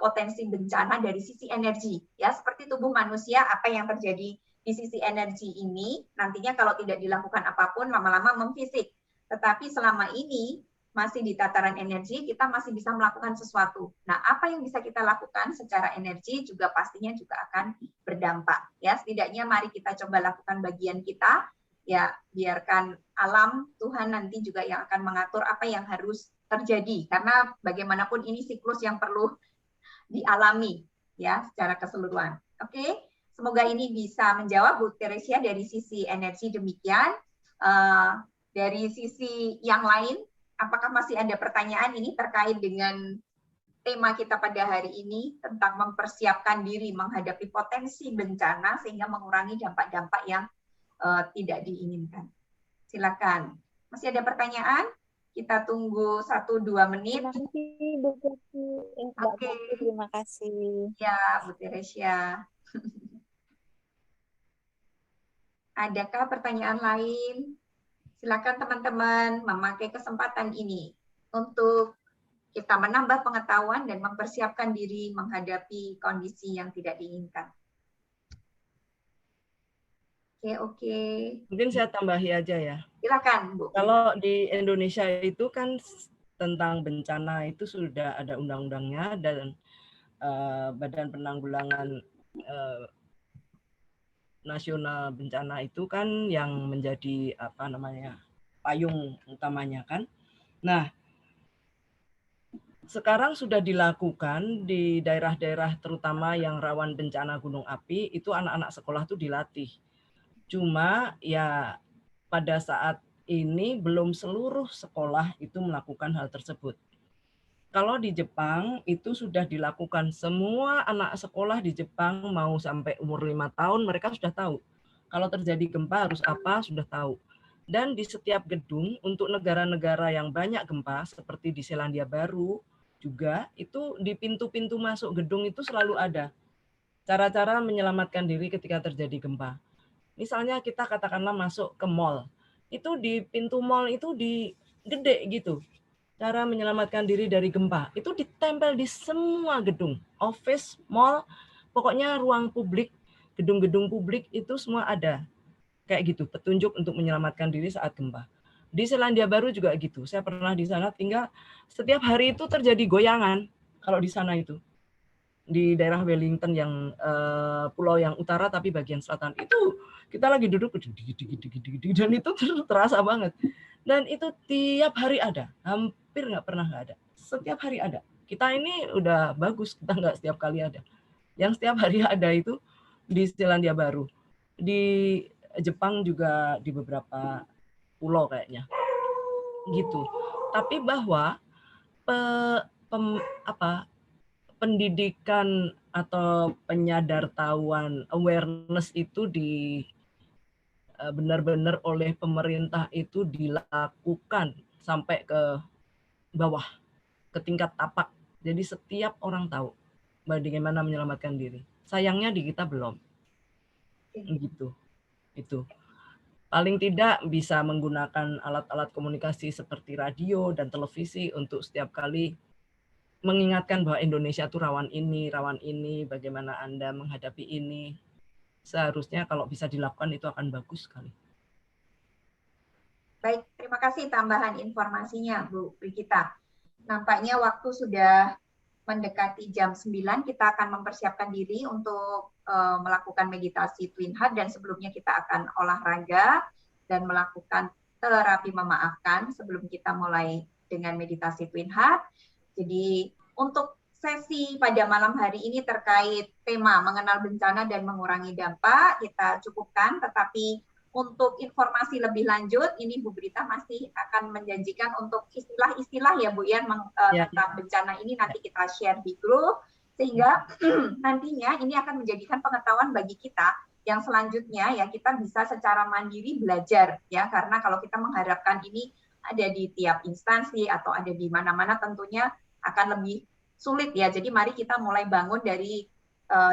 potensi bencana dari sisi energi. Ya, seperti tubuh manusia, apa yang terjadi di sisi energi ini, nantinya kalau tidak dilakukan apapun, lama-lama memfisik. Tetapi selama ini, masih di tataran energi, kita masih bisa melakukan sesuatu. Nah, apa yang bisa kita lakukan secara energi juga pastinya juga akan berdampak. Ya, setidaknya mari kita coba lakukan bagian kita, ya biarkan alam Tuhan nanti juga yang akan mengatur apa yang harus terjadi karena bagaimanapun ini siklus yang perlu dialami ya secara keseluruhan. Oke, semoga ini bisa menjawab Bu Teresia dari sisi energi demikian. Dari sisi yang lain, apakah masih ada pertanyaan ini terkait dengan tema kita pada hari ini tentang mempersiapkan diri menghadapi potensi bencana sehingga mengurangi dampak-dampak yang tidak diinginkan. Silakan. Masih ada pertanyaan? Kita tunggu 1-2 menit. Terima kasih Bu Keti. Oke. Terima kasih. Ya, Bu Teresia. Adakah pertanyaan lain? Silakan teman-teman memakai kesempatan ini untuk kita menambah pengetahuan dan mempersiapkan diri menghadapi kondisi yang tidak diinginkan. Oke. Mungkin saya tambahi aja ya. Silakan, Bu. Kalau di Indonesia itu kan tentang bencana itu sudah ada undang-undangnya dan Badan Penanggulangan Nasional Bencana itu kan yang menjadi payung utamanya kan. Nah, sekarang sudah dilakukan di daerah-daerah terutama yang rawan bencana gunung api, itu anak-anak sekolah tuh dilatih. Cuma ya pada saat ini belum seluruh sekolah itu melakukan hal tersebut. Kalau di Jepang itu sudah dilakukan, semua anak sekolah di Jepang mau sampai umur 5 tahun mereka sudah tahu. Kalau terjadi gempa harus apa sudah tahu. Dan di setiap gedung untuk negara-negara yang banyak gempa seperti di Selandia Baru juga itu di pintu-pintu masuk gedung itu selalu ada cara-cara menyelamatkan diri ketika terjadi gempa. Misalnya kita katakanlah masuk ke mall, itu di pintu mall itu di gede gitu. Cara menyelamatkan diri dari gempa itu ditempel di semua gedung, office, mall, pokoknya ruang publik, gedung-gedung publik itu semua ada. Kayak gitu, petunjuk untuk menyelamatkan diri saat gempa. Di Selandia Baru juga gitu. Saya pernah di sana tinggal, setiap hari itu terjadi goyangan kalau di sana itu. Di daerah Wellington yang pulau yang utara tapi bagian selatan itu kita lagi duduk dan itu terasa banget. Dan itu tiap hari ada, hampir nggak pernah nggak ada. Setiap hari ada. Kita ini udah bagus, kita nggak setiap kali ada. Yang setiap hari ada itu di Selandia Baru. Di Jepang juga di beberapa pulau kayaknya. Gitu. Tapi bahwa pendidikan atau penyadartahuan awareness itu benar-benar oleh pemerintah itu dilakukan sampai ke bawah, ke tingkat tapak. Jadi setiap orang tahu bagaimana menyelamatkan diri. Sayangnya di kita belum. Gitu. Itu. Paling tidak bisa menggunakan alat-alat komunikasi seperti radio dan televisi untuk setiap kali mengingatkan bahwa Indonesia itu rawan ini, bagaimana Anda menghadapi ini. Seharusnya kalau bisa dilakukan itu akan bagus sekali. Baik, terima kasih tambahan informasinya Bu Brigita. Nampaknya waktu sudah mendekati jam 9, kita akan mempersiapkan diri untuk melakukan meditasi Twin Heart, dan sebelumnya kita akan olahraga dan melakukan terapi memaafkan sebelum kita mulai dengan meditasi Twin Heart. Jadi untuk sesi pada malam hari ini terkait tema mengenal bencana dan mengurangi dampak kita cukupkan, tetapi untuk informasi lebih lanjut, ini Bu Brita masih akan menjanjikan untuk istilah-istilah ya Bu ya, tentang bencana ini nanti kita share di grup, sehingga nantinya ini akan menjadikan pengetahuan bagi kita yang selanjutnya ya kita bisa secara mandiri belajar ya, karena kalau kita mengharapkan ini ada di tiap instansi atau ada di mana-mana tentunya akan lebih sulit ya. Jadi mari kita mulai bangun dari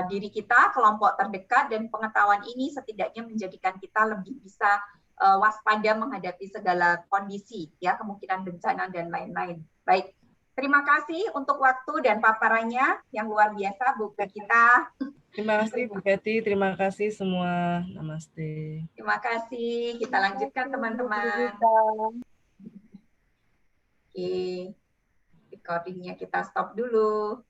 diri kita, kelompok terdekat, dan pengetahuan ini setidaknya menjadikan kita lebih bisa waspada menghadapi segala kondisi, ya, kemungkinan bencana dan lain-lain. Baik, terima kasih untuk waktu dan paparannya yang luar biasa Bu Brigita. Terima kasih Bu Betty, terima kasih semua. Namaste. Terima kasih, kita lanjutkan teman-teman. Oke, recordingnya kita stop dulu.